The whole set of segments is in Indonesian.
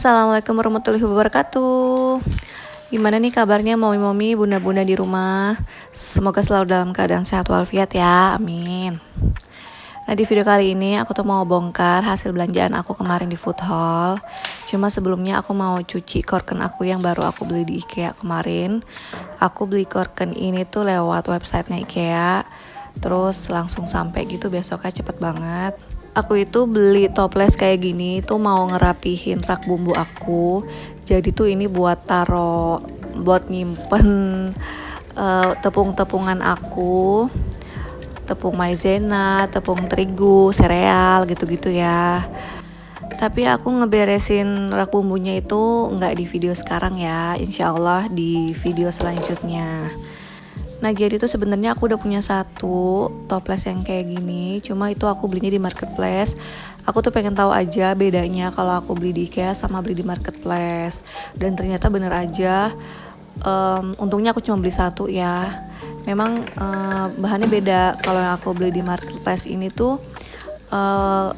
Assalamualaikum warahmatullahi wabarakatuh. Gimana nih kabarnya momi-momi, bunda-bunda di rumah? Semoga selalu dalam keadaan sehat walafiat ya, amin. Nah di video kali ini aku tuh mau bongkar hasil belanjaan aku kemarin di food hall. Cuma sebelumnya aku mau cuci korken aku yang baru aku beli di IKEA kemarin. Aku beli korken ini tuh lewat websitenya IKEA, terus langsung sampai gitu besoknya, cepet banget. Aku itu beli toples kayak gini tuh mau ngerapihin rak bumbu aku. Jadi tuh ini buat buat nyimpen tepung-tepungan aku, tepung maizena, tepung terigu, sereal gitu-gitu ya. Tapi aku ngeberesin rak bumbunya itu nggak di video sekarang ya, insya Allah di video selanjutnya. Nah jadi tuh sebenarnya aku udah punya satu toples yang kayak gini, cuma itu aku belinya di marketplace. Aku tuh pengen tahu aja bedanya kalau aku beli di IKEA sama beli di marketplace. Dan ternyata bener aja, untungnya aku cuma beli satu ya. Memang bahannya beda. Kalau yang aku beli di marketplace ini tuh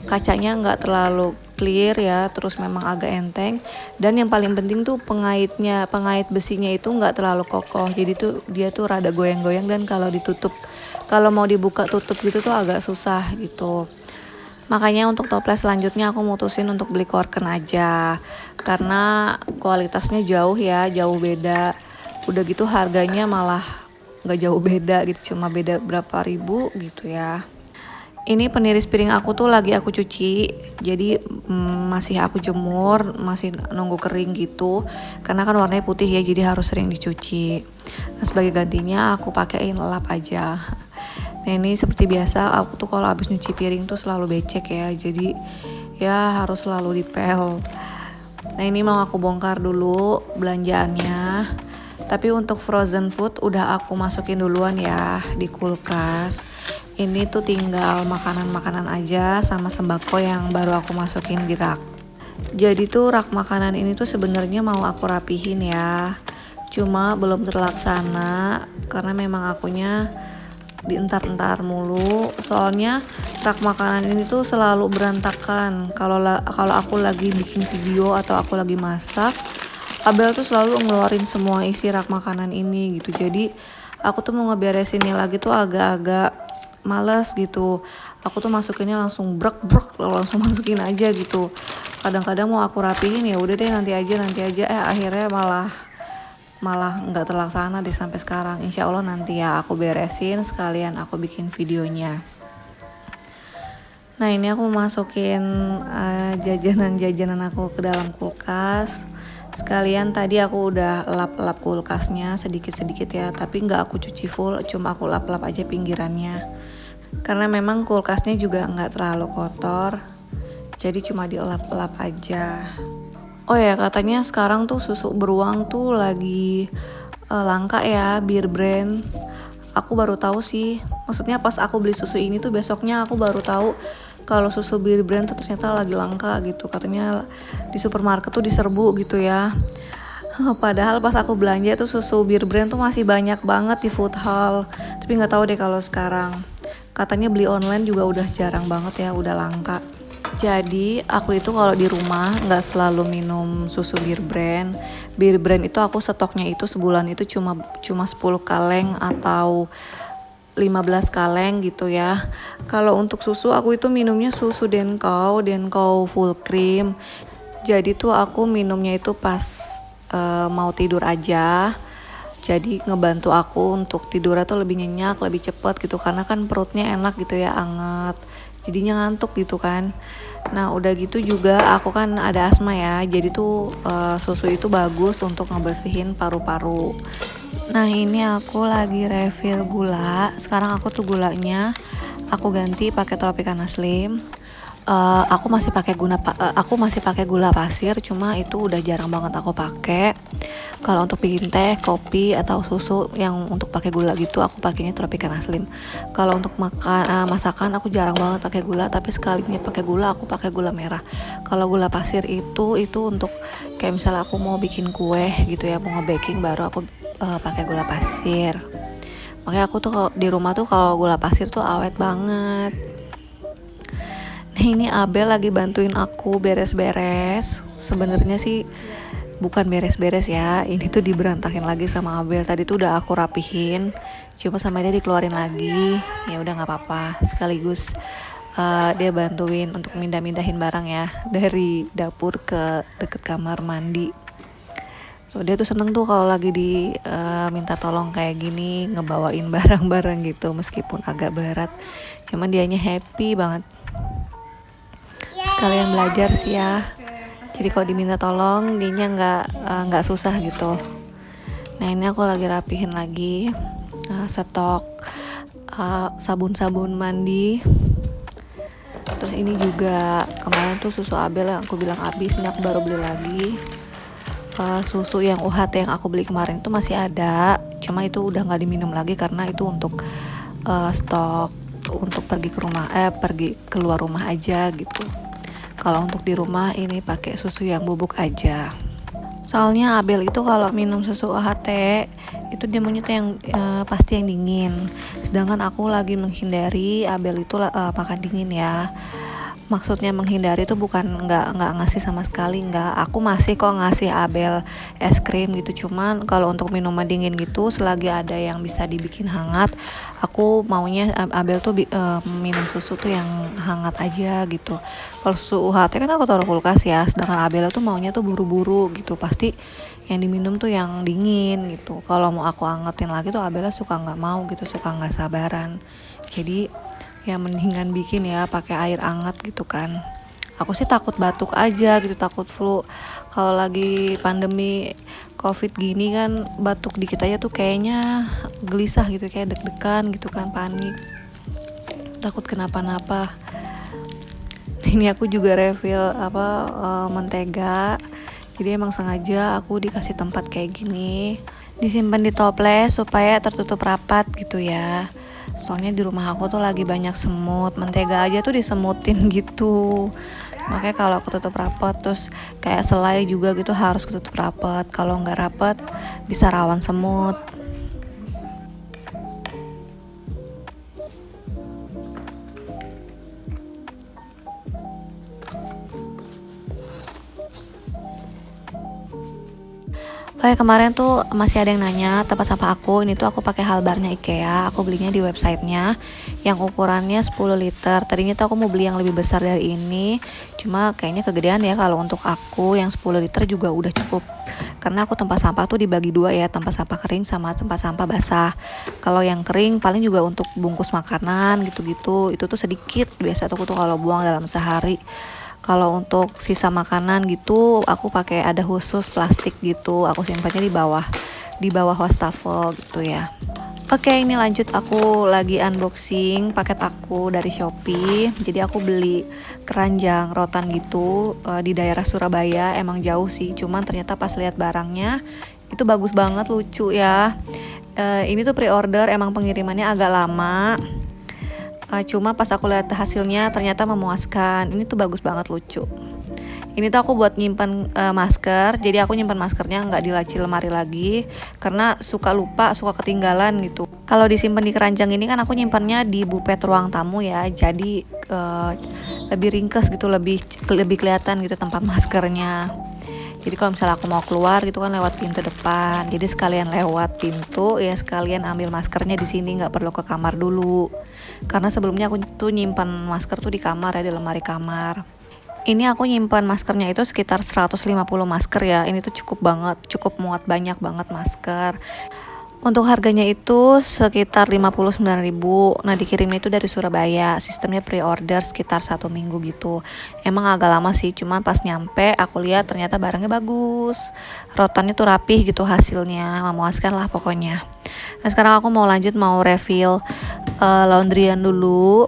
kacanya nggak terlalu clear ya, terus memang agak enteng, dan yang paling penting tuh pengait besinya itu nggak terlalu kokoh, jadi tuh dia tuh rada goyang-goyang, dan kalau mau dibuka tutup gitu tuh agak susah gitu. Makanya untuk toples selanjutnya aku mutusin untuk beli korken aja, karena kualitasnya jauh beda, udah gitu harganya malah nggak jauh beda gitu, cuma beda berapa ribu gitu ya. Ini peniris piring aku tuh lagi aku cuci, jadi masih aku jemur, masih nunggu kering gitu, karena kan warnanya putih ya, jadi harus sering dicuci. Nah sebagai gantinya aku pakein lap aja. Nah ini seperti biasa aku tuh kalau habis nyuci piring tuh selalu becek ya, jadi ya harus selalu dipel. Nah ini mau aku bongkar dulu belanjaannya. Tapi untuk frozen food udah aku masukin duluan ya di kulkas. Ini tuh tinggal makanan-makanan aja sama sembako yang baru aku masukin di rak. Jadi tuh rak makanan ini tuh sebenarnya mau aku rapihin ya, cuma belum terlaksana karena memang akunya dientar-entar mulu. Soalnya rak makanan ini tuh selalu berantakan. Kalau aku lagi bikin video atau aku lagi masak, Abel tuh selalu ngeluarin semua isi rak makanan ini gitu. Jadi aku tuh mau ngeberesinnya lagi tuh agak-agak males gitu. Aku tuh masukinnya langsung brek langsung masukin aja gitu. Kadang-kadang mau aku rapihin ya udah deh nanti aja akhirnya malah nggak terlaksana deh sampai sekarang. Insya Allah nanti ya aku beresin sekalian aku bikin videonya. Nah ini aku masukin jajanan aku ke dalam kulkas. Sekalian tadi aku udah lap-lap kulkasnya sedikit-sedikit ya, tapi nggak aku cuci full, cuma aku lap-lap aja pinggirannya. Karena memang kulkasnya juga nggak terlalu kotor, jadi cuma dilap-lap aja. Oh ya katanya sekarang tuh susu beruang tuh lagi langka ya, Beer Brand. Aku baru tahu sih, maksudnya pas aku beli susu ini tuh besoknya aku baru tahu kalau susu Beer Brand tuh ternyata lagi langka gitu. Katanya di supermarket tuh diserbu gitu ya. Padahal pas aku belanja tuh susu Beer Brand tuh masih banyak banget di food hall. Tapi nggak tahu deh kalau sekarang. Katanya beli online juga udah jarang banget ya, udah langka. Jadi aku itu kalau di rumah nggak selalu minum susu Beer Brand. Beer Brand itu aku stoknya itu sebulan itu cuma 10 kaleng atau 15 kaleng gitu ya. Kalau untuk susu aku itu minumnya susu Denkow full cream. Jadi tuh aku minumnya itu pas mau tidur aja. Jadi ngebantu aku untuk tidurnya tuh lebih nyenyak, lebih cepet gitu, karena kan perutnya enak gitu ya, anget, jadinya ngantuk gitu kan. Nah udah gitu juga aku kan ada asma ya, jadi tuh susu itu bagus untuk ngebersihin paru-paru. Nah ini aku lagi refill gula. Sekarang aku tuh gulanya aku ganti pakai Tropicana Slim. Aku masih pakai gula pasir, cuma itu udah jarang banget aku pakai. Kalau untuk bikin teh, kopi atau susu yang untuk pakai gula gitu aku pakainya Tropicana Slim. Kalau untuk masakan aku jarang banget pakai gula, tapi sekalinya pakai gula aku pakai gula merah. Kalau gula pasir itu untuk kayak misalnya aku mau bikin kue gitu ya, mau nge-baking baru aku pakai gula pasir. Makanya aku tuh di rumah tuh kalau gula pasir tuh awet banget. Nah ini Abel lagi bantuin aku beres-beres sebenarnya sih bukan beres-beres ya, ini tuh diberantakin lagi sama Abel. Tadi tuh udah aku rapihin, cuma sama dia dikeluarin lagi. Ya udah nggak apa-apa, sekaligus dia bantuin untuk mindah-mindahin barang ya dari dapur ke deket kamar mandi. Dia tuh seneng tuh kalau lagi minta tolong kayak gini, ngebawain barang-barang gitu meskipun agak berat. Cuman dianya happy banget. Sekalian belajar sih ya. Jadi kalau diminta tolong dianya nggak susah gitu. Nah ini aku lagi rapihin lagi stok sabun-sabun mandi. Terus ini juga kemarin tuh susu Abel yang aku bilang habis, ini aku baru beli lagi. Susu yang UHT yang aku beli kemarin itu masih ada, cuma itu udah nggak diminum lagi karena itu untuk stok untuk pergi keluar rumah aja gitu. Kalau untuk di rumah ini pakai susu yang bubuk aja. Soalnya Abel itu kalau minum susu UHT itu dia maunya yang pasti yang dingin. Sedangkan aku lagi menghindari Abel itu makan dingin ya. Maksudnya menghindari itu bukan nggak ngasih sama sekali, nggak. Aku masih kok ngasih Abel es krim gitu, cuman kalau untuk minuman dingin gitu selagi ada yang bisa dibikin hangat, aku maunya Abel tuh minum susu tuh yang hangat aja gitu. Kalau susu UHT kan aku taruh kulkas ya, sedangkan Abel tuh maunya tuh buru-buru gitu, pasti yang diminum tuh yang dingin gitu. Kalau mau aku angetin lagi tuh Abel suka nggak mau gitu, suka nggak sabaran. Jadi ya mendingan bikin ya pakai air hangat gitu kan. Aku sih takut batuk aja gitu, takut flu. Kalau lagi pandemi COVID gini kan batuk dikit aja tuh kayaknya gelisah gitu, kayak deg-degan gitu kan, panik. Takut kenapa-napa. Ini aku juga refill mentega. Jadi emang sengaja aku dikasih tempat kayak gini, disimpan di toples supaya tertutup rapat gitu ya. Soalnya di rumah aku tuh lagi banyak semut, mentega aja tuh disemutin gitu. Makanya kalau ketutup rapat, terus kayak selai juga gitu harus ketutup rapat. Kalau nggak rapat bisa rawan semut. Kayak kemarin tuh masih ada yang nanya tempat sampah aku, ini tuh aku pakai halbarnya IKEA, aku belinya di websitenya yang ukurannya 10 liter. Tadinya tuh aku mau beli yang lebih besar dari ini, cuma kayaknya kegedean ya. Kalau untuk aku yang 10 liter juga udah cukup, karena aku tempat sampah tuh dibagi dua ya, tempat sampah kering sama tempat sampah basah. Kalau yang kering paling juga untuk bungkus makanan gitu-gitu, itu tuh sedikit, biasa tuh aku tuh kalau buang dalam sehari. Kalau untuk sisa makanan gitu aku pakai ada khusus plastik gitu, aku simpannya di bawah wastafel gitu ya. Oke, ini lanjut, aku lagi unboxing paket aku dari Shopee. Jadi aku beli keranjang rotan gitu di daerah Surabaya. Emang jauh sih, cuman ternyata pas lihat barangnya itu bagus banget, lucu ya. Ini tuh pre-order, emang pengirimannya agak lama. Cuma pas aku lihat hasilnya ternyata memuaskan. Ini tuh bagus banget, lucu. Ini tuh aku buat nyimpan masker. Jadi aku nyimpan maskernya nggak di laci lemari lagi, karena suka lupa, suka ketinggalan gitu. Kalau disimpan di keranjang ini kan aku nyimpannya di bupet ruang tamu ya. Jadi lebih ringkes gitu, lebih kelihatan gitu tempat maskernya. Jadi kalau misalnya aku mau keluar gitu kan lewat pintu depan, jadi sekalian lewat pintu ya sekalian ambil maskernya di sini, nggak perlu ke kamar dulu. Karena sebelumnya aku tuh nyimpan masker tuh di kamar ya, di lemari kamar. Ini aku nyimpan maskernya itu sekitar 150 masker ya. Ini tuh cukup banget, cukup muat banyak banget masker. Untuk harganya itu sekitar 59.000. Nah dikirimnya itu dari Surabaya, sistemnya pre-order sekitar 1 minggu gitu. Emang agak lama sih, cuman pas nyampe aku lihat ternyata barangnya bagus, rotannya tuh rapih gitu, hasilnya memuaskan lah pokoknya. Nah sekarang aku mau lanjut, mau refill laundryan dulu.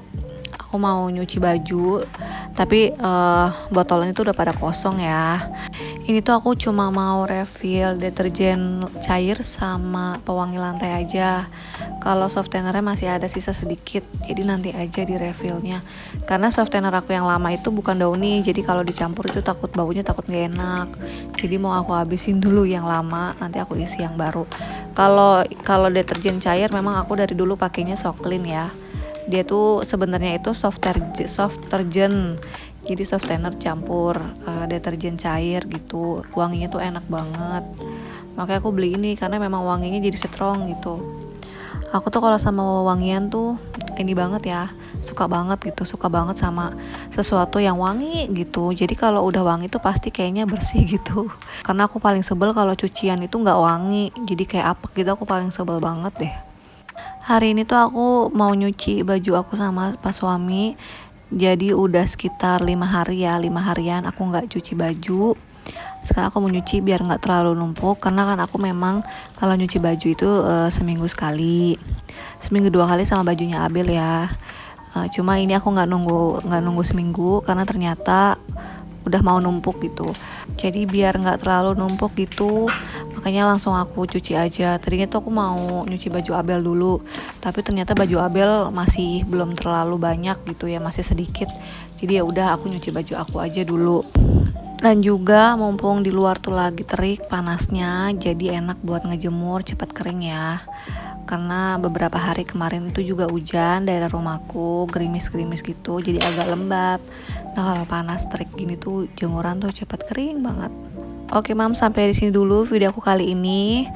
Aku mau nyuci baju, tapi botolnya tuh udah pada kosong ya. Ini tuh aku cuma mau refill deterjen cair sama pewangi lantai aja. Kalau softenernya masih ada sisa sedikit, jadi nanti aja di refillnya. Karena softener aku yang lama itu bukan Downy, jadi kalau dicampur itu takut baunya, takut gak enak. Jadi mau aku habisin dulu yang lama, nanti aku isi yang baru. Kalau deterjen cair memang aku dari dulu pakainya Soclean ya. Dia tuh sebenarnya itu soft deterjen. Jadi softener campur deterjen cair gitu, wanginya tuh enak banget. Makanya aku beli ini karena memang wanginya jadi strong gitu. Aku tuh kalau sama wangian tuh ini banget ya, suka banget gitu, suka banget sama sesuatu yang wangi gitu. Jadi kalau udah wangi tuh pasti kayaknya bersih gitu. Karena aku paling sebel kalau cucian itu nggak wangi, jadi kayak apek gitu, aku paling sebel banget deh. Hari ini tuh aku mau nyuci baju aku sama pas suami. Jadi udah sekitar 5 hari ya, 5 harian aku nggak cuci baju. Sekarang aku mau nyuci biar nggak terlalu numpuk, karena kan aku memang kalau nyuci baju itu seminggu sekali, seminggu 2 kali sama bajunya Abel ya. Cuma ini aku nggak nunggu seminggu karena ternyata udah mau numpuk gitu. Jadi biar nggak terlalu numpuk gitu, makanya langsung aku cuci aja. Tadinya tuh aku mau nyuci baju Abel dulu, tapi ternyata baju Abel masih belum terlalu banyak gitu ya, masih sedikit. Jadi ya udah aku nyuci baju aku aja dulu. Dan juga mumpung di luar tuh lagi terik panasnya, jadi enak buat ngejemur cepat kering ya. Karena beberapa hari kemarin itu juga hujan daerah rumahku, gerimis-gerimis gitu, jadi agak lembab. Nah kalau panas terik gini tuh jemuran tuh cepat kering banget. Oke mam, sampai di sini dulu video aku kali ini.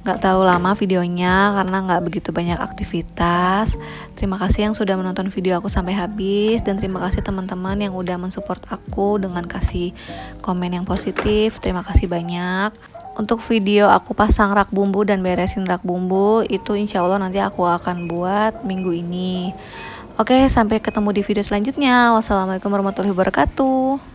Gak terlalu lama videonya karena gak begitu banyak aktivitas. Terima kasih yang sudah menonton video aku sampai habis, dan terima kasih teman-teman yang udah mensupport aku dengan kasih komen yang positif. Terima kasih banyak. Untuk video aku pasang rak bumbu dan beresin rak bumbu itu insya Allah nanti aku akan buat minggu ini. Oke, sampai ketemu di video selanjutnya. Wassalamualaikum warahmatullahi wabarakatuh.